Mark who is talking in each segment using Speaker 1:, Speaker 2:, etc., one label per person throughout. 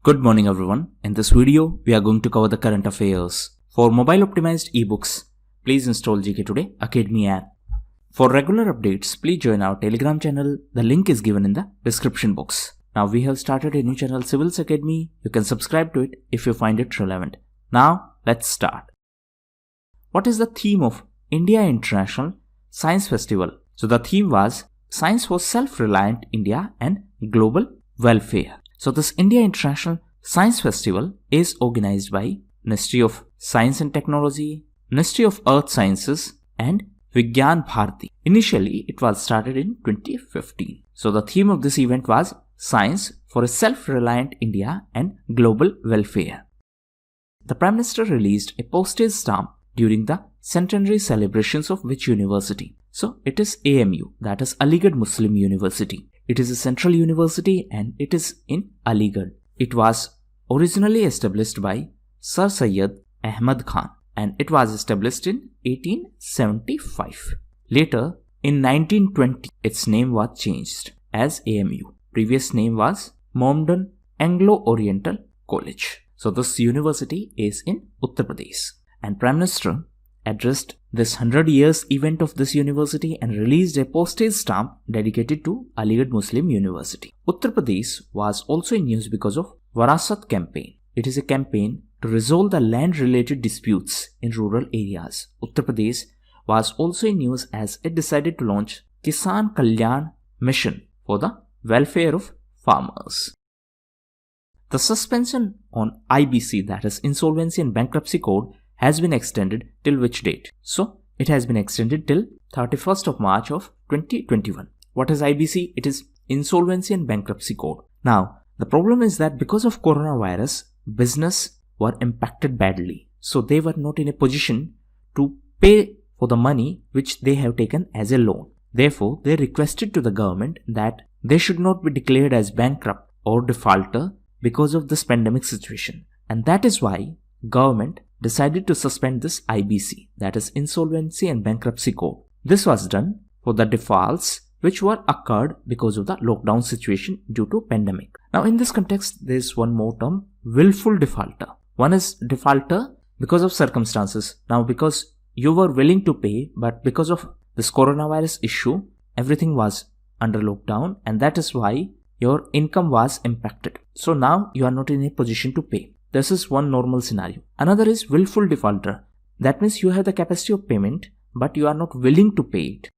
Speaker 1: Good morning everyone. In this video, we are going to cover the current affairs. For mobile optimized ebooks, please install GKToday Academy app. For regular updates, please join our Telegram channel. The link is given in the description box. Now we have started a new channel, Civils Academy. You can subscribe to it if you find it relevant. Now let's start. What is the theme of India International Science Festival? So the theme was Science for Self-Reliant India and Global Welfare. So this India International Science Festival is organized by Ministry of Science and Technology, Ministry of Earth Sciences and Vigyan Bharati. Initially, it was started in 2015. So the theme of this event was Science for a Self-Reliant India and Global Welfare. The Prime Minister released a postage stamp during the centenary celebrations of which university? So it is AMU, that is Aligarh Muslim University. It is a central university and it is in Aligarh. It was originally established by Sir Syed Ahmad Khan and it was established in 1875. Later, in 1920, its name was changed as AMU. Previous name was Mohammedan Anglo-Oriental College. So this university is in Uttar Pradesh. And Prime Minister addressed this 100 years event of this university and released a postage stamp dedicated to Aligarh Muslim University. Uttar Pradesh was also in news because of Varasat campaign. It is a campaign to resolve the land related disputes in rural areas. Uttar Pradesh was also in news as it decided to launch Kisan Kalyan Mission for the welfare of farmers. The suspension on IBC, that is Insolvency and Bankruptcy Code, has been extended till which date? So it has been extended till 31st of March of 2021. What is IBC? It is Insolvency and Bankruptcy Code. Now, the problem is that because of coronavirus, business were impacted badly. So they were not in a position to pay for the money which they have taken as a loan. Therefore, they requested to the government that they should not be declared as bankrupt or defaulter because of this pandemic situation. And that is why government decided to suspend this IBC, that is Insolvency and Bankruptcy Code. This was done for the defaults which were occurred because of the lockdown situation due to pandemic. Now in this context, there is one more term, willful defaulter. One is defaulter because of circumstances. Now because you were willing to pay, but because of this coronavirus issue, everything was under lockdown and that is why your income was impacted. So now you are not in a position to pay. This is one normal scenario. Another is willful defaulter. That means you have the capacity of payment, but you are not willing to pay it.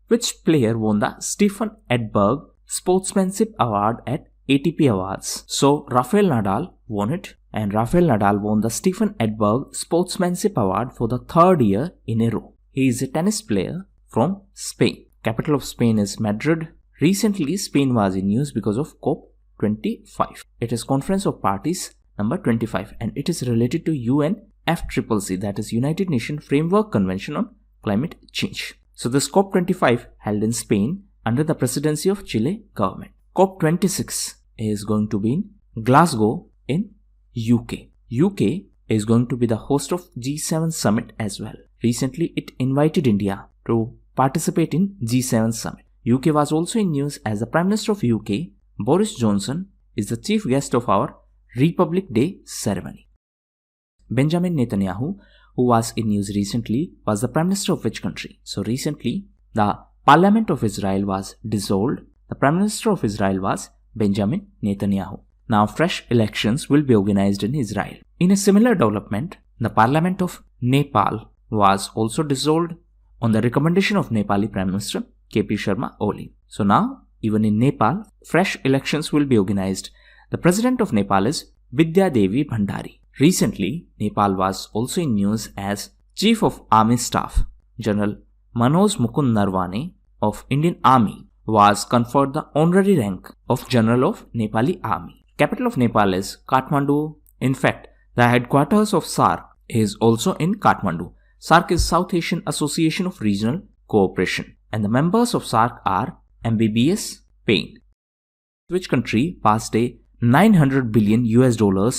Speaker 1: Which player won the Stefan Edberg Sportsmanship Award at ATP Awards? So Rafael Nadal won it, and Rafael Nadal won the Stefan Edberg Sportsmanship Award for the third year in a row. He is a tennis player from Spain. Capital of Spain is Madrid. Recently, Spain was in news because of COP25. It is Conference of Parties number 25 and it is related to UNFCCC, that is United Nations Framework Convention on Climate Change. So this COP25 held in Spain under the presidency of Chile government. COP26 is going to be in Glasgow in UK. UK is going to be the host of G7 summit as well. Recently it invited India to participate in G7 summit. UK was also in news as the Prime Minister of UK, Boris Johnson, is the chief guest of our Republic Day ceremony. Benjamin Netanyahu, who was in news recently, was the Prime Minister of which country? So recently, the Parliament of Israel was dissolved. The Prime Minister of Israel was Benjamin Netanyahu. Now fresh elections will be organized in Israel. In a similar development, the Parliament of Nepal was also dissolved on the recommendation of Nepali Prime Minister KP Sharma Oli. So now, even in Nepal, fresh elections will be organized. The President of Nepal is Vidya Devi Bhandari. Recently, Nepal was also in news as Chief of Army Staff, General Manoj Mukund Narwane of Indian Army was conferred the honorary rank of General of Nepali Army. Capital of Nepal is Kathmandu. In fact, the headquarters of SAARC is also in Kathmandu. SAARC is South Asian Association of Regional Cooperation and the members of SAARC are MBBS Spain. Which country passed a $900 billion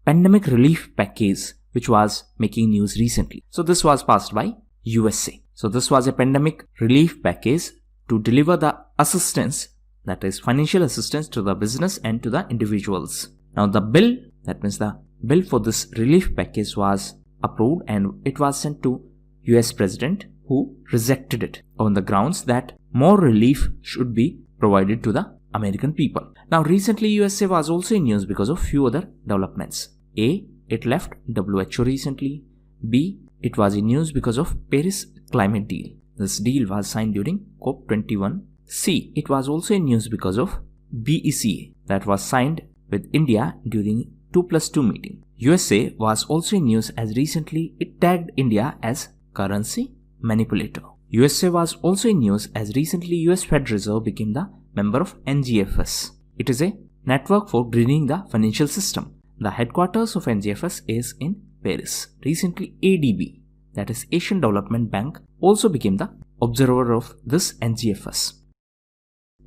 Speaker 1: pandemic relief package which was making news recently? So this was passed by USA. So this was a pandemic relief package to deliver the assistance, that is financial assistance to the business and to the individuals. Now the bill, that means the bill for this relief package, was approved and it was sent to US President, who rejected it on the grounds that more relief should be provided to the American people. Now recently USA was also in news because of few other developments. A. It left WHO recently. B. It was in news because of Paris climate deal. This deal was signed during COP21. C. It was also in news because of BECA that was signed with India during 2+2 meeting. USA was also in news as recently it tagged India as currency manipulator. USA was also in news as recently US Fed Reserve became the member of NGFS. It is a network for greening the financial system. The headquarters of NGFS is in Paris. Recently ADB, that is Asian Development Bank, also became the observer of this NGFS.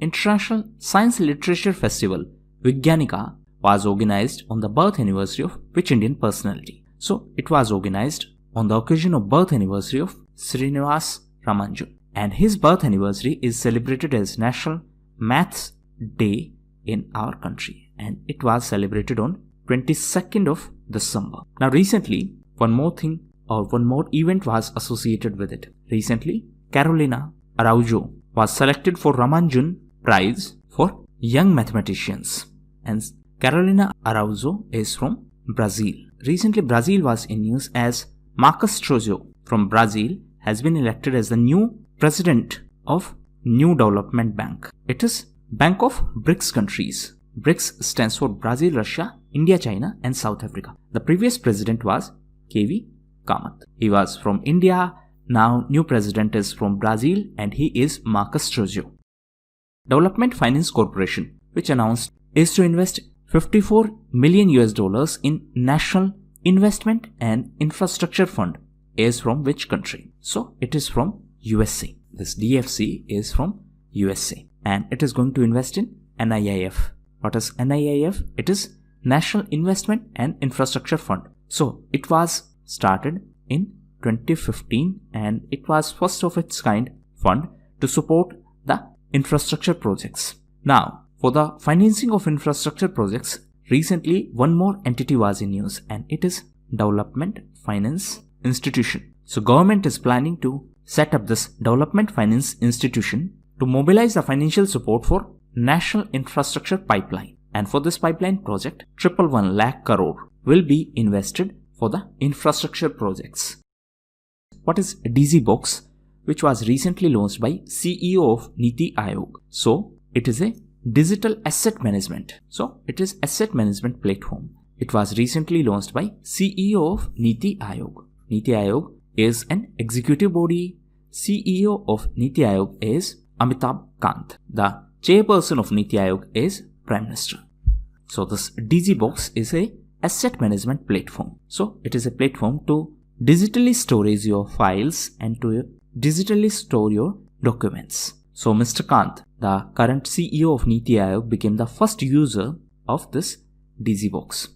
Speaker 1: International Science Literature Festival Vigyanika was organized on the birth anniversary of which Indian personality? So it was organized on the occasion of birth anniversary of Srinivas Ramanujam, and his birth anniversary is celebrated as National Maths Day in our country, and it was celebrated on 22nd of December. Now recently one more event was associated with it. Recently Carolina Araujo was selected for Ramanujam Prize for Young Mathematicians, and Carolina Araujo is from Brazil. Recently Brazil was in news as Marcos Trozo from Brazil has been elected as the new president of New Development Bank. It is Bank of BRICS countries. BRICS stands for Brazil, Russia, India, China and South Africa. The previous president was KV Kamath. He was from India. Now new president is from Brazil and he is Marcos Trozo. Development Finance Corporation, which announced is to invest $54 million in National Investment and Infrastructure Fund, is from which country? So it is from USA. This DFC is from USA and it is going to invest in NIIF. What is NIIF? It is National Investment and Infrastructure Fund. So it was started in 2015 and it was first of its kind fund to support the infrastructure projects. Now for the financing of infrastructure projects, recently one more entity was in news and it is Development Finance Institution. So government is planning to set up this Development Finance Institution to mobilize the financial support for National Infrastructure Pipeline, and for this pipeline project 111 lakh crore will be invested for the infrastructure projects. What is DZBox, which was recently launched by CEO of Niti Aayog? So it is a digital asset management. So it is asset management platform. It was recently launched by CEO of Niti Aayog. Niti Aayog is an executive body. CEO of Niti Aayog is Amitabh Kant. The chairperson of Niti Aayog is Prime Minister. So this DZBox is a asset management platform. So it is a platform to digitally storage your files and to digitally store your documents. So Mr. Kant, the current CEO of Niti Aayog, became the first user of this DZBox.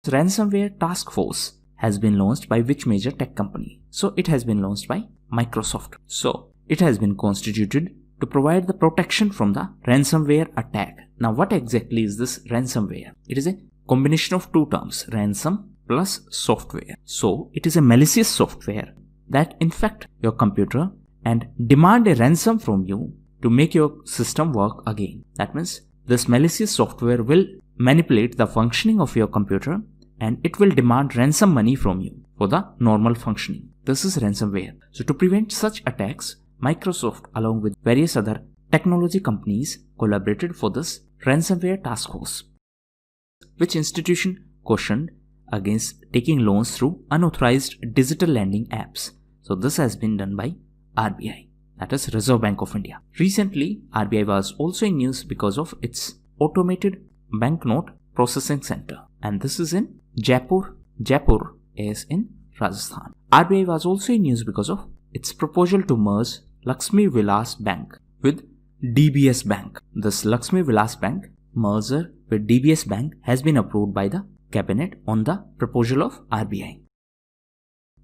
Speaker 1: Ransomware task force has been launched by which major tech company? So it has been launched by Microsoft. So it has been constituted to provide the protection from the ransomware attack. Now what exactly is this ransomware? It is a combination of two terms, ransom plus software. So it is a malicious software that infect your computer and demand a ransom from you to make your system work again. That means this malicious software will manipulate the functioning of your computer and it will demand ransom money from you for the normal functioning. This is ransomware. So to prevent such attacks, Microsoft along with various other technology companies collaborated for this ransomware task force. Which institution cautioned against taking loans through unauthorized digital lending apps? So this has been done by RBI, that is Reserve Bank of India. Recently, RBI was also in news because of its automated banknote processing center, and this is in Jaipur. Jaipur is in Rajasthan. RBI was also in news because of its proposal to merge Lakshmi Vilas Bank with DBS Bank. This Lakshmi Vilas Bank merger with DBS Bank has been approved by the cabinet on the proposal of RBI.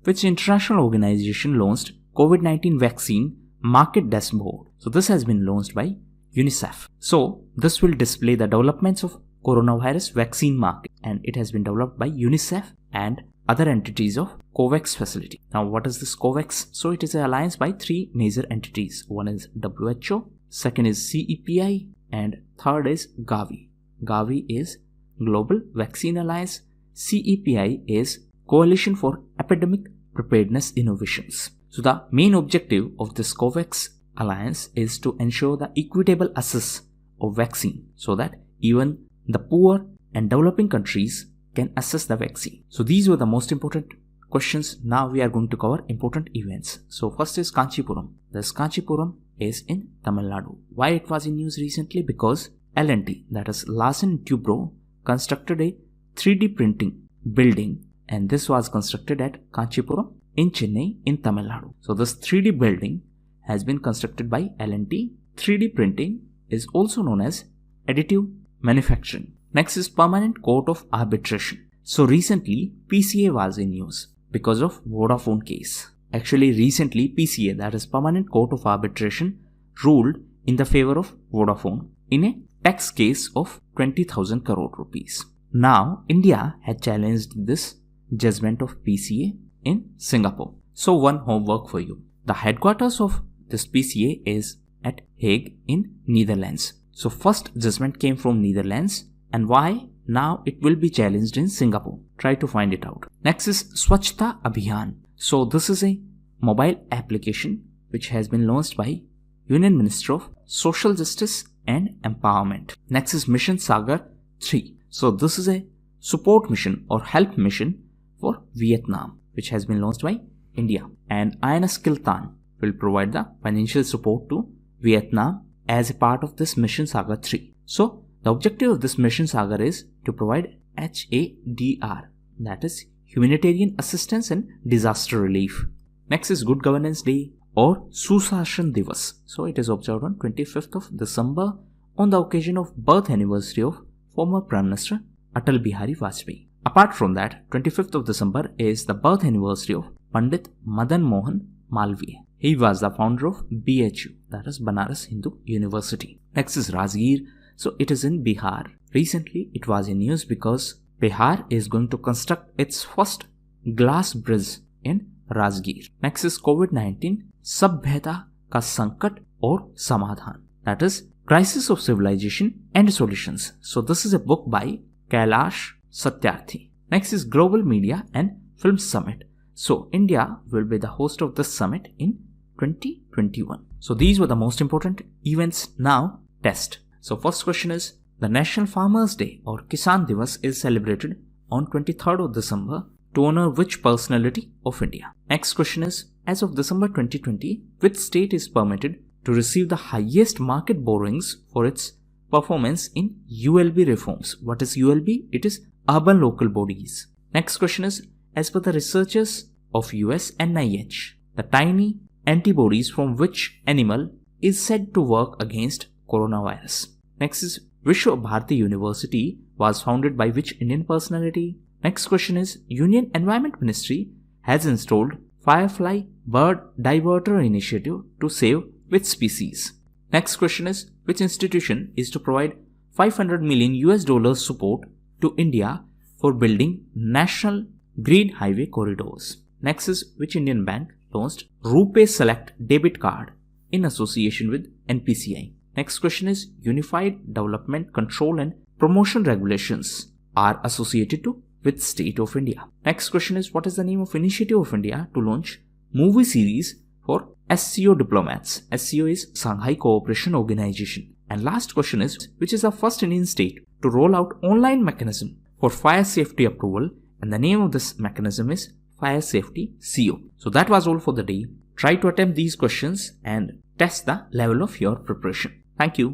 Speaker 1: Which international organization launched COVID-19 vaccine market dashboard? So this has been launched by UNICEF. So this will display the developments of coronavirus vaccine market, and it has been developed by UNICEF and other entities of COVAX facility. Now, what is this COVAX? So it is an alliance by three major entities. One is WHO, second is CEPI, and third is Gavi. Gavi is Global Vaccine Alliance. CEPI is Coalition for Epidemic Preparedness Innovations. So the main objective of this COVAX alliance is to ensure the equitable access of vaccine so that even the poor and developing countries can access the vaccine. So these were the most important questions. Now we are going to cover important events. So first is Kanchipuram. This Kanchipuram is in Tamil Nadu. Why it was in news recently? Because L&T, that is Larsen & Toubro, constructed a 3D printing building, and this was constructed at Kanchipuram in Chennai in Tamil Nadu. So this 3D building has been constructed by L&T. 3D printing is also known as additive manufacturing. Next is Permanent Court of Arbitration. So recently PCA was in news because of Vodafone case. Actually recently PCA, that is Permanent Court of Arbitration, ruled in the favor of Vodafone in a tax case of 20,000 crore rupees. Now India had challenged this judgment of PCA in Singapore. So one homework for you. The headquarters of this PCA is at Hague in Netherlands. So first judgment came from Netherlands, and why now it will be challenged in Singapore. Try to find it out. Next is Swachhta Abhiyan. So this is a mobile application which has been launched by Union Ministry of Social Justice and Empowerment. Next is Mission Sagar 3. So this is a support mission or help mission for Vietnam which has been launched by India, and INS Kiltan will provide the financial support to Vietnam as a part of this Mission Sagar 3. So the objective of this Mission Sagar is to provide HADR, that is Humanitarian Assistance and Disaster Relief. Next is Good Governance Day or Susashan Divas. So it is observed on 25th of December on the occasion of birth anniversary of former Prime Minister Atal Bihari Vajpayee. Apart from that, 25th of December is the birth anniversary of Pandit Madan Mohan Malviya. He was the founder of BHU, that is Banaras Hindu University. Next is Rajgir. So it is in Bihar. Recently it was in news because Bihar is going to construct its first glass bridge in Rajgir. Next is COVID-19 Sabhyata Ka Sankat or Samadhan, that is Crisis of Civilization and Solutions. So this is a book by Kailash Satyarthi. Next is Global Media and Film Summit. So India will be the host of this summit in 2021. So these were the most important events. Now test. So first question is, the National Farmers Day or Kisan Divas is celebrated on 23rd of December to honor which personality of India? Next question is, as of December 2020, which state is permitted to receive the highest market borrowings for its performance in ULB reforms? What is ULB? It is Urban Local Bodies. Next question is, as per the researchers of US NIH, the tiny antibodies from which animal is said to work against coronavirus? Next is, Vishwa Bharati University was founded by which Indian personality? Next question is, Union Environment Ministry has installed Firefly Bird Diverter Initiative to save which species? Next question is, which institution is to provide $500 million support to India for building national green highway corridors? Next is, which Indian bank launched RuPay Select debit card in association with NPCI? Next question is, Unified Development Control and Promotion Regulations are associated to which state of India? Next question is, what is the name of initiative of India to launch movie series for SCO diplomats? SCO is Shanghai Cooperation Organization. And last question is, which is the first Indian state to roll out online mechanism for fire safety approval? And the name of this mechanism is Fire Safety CO. So that was all for the day. Try to attempt these questions and test the level of your preparation. Thank you.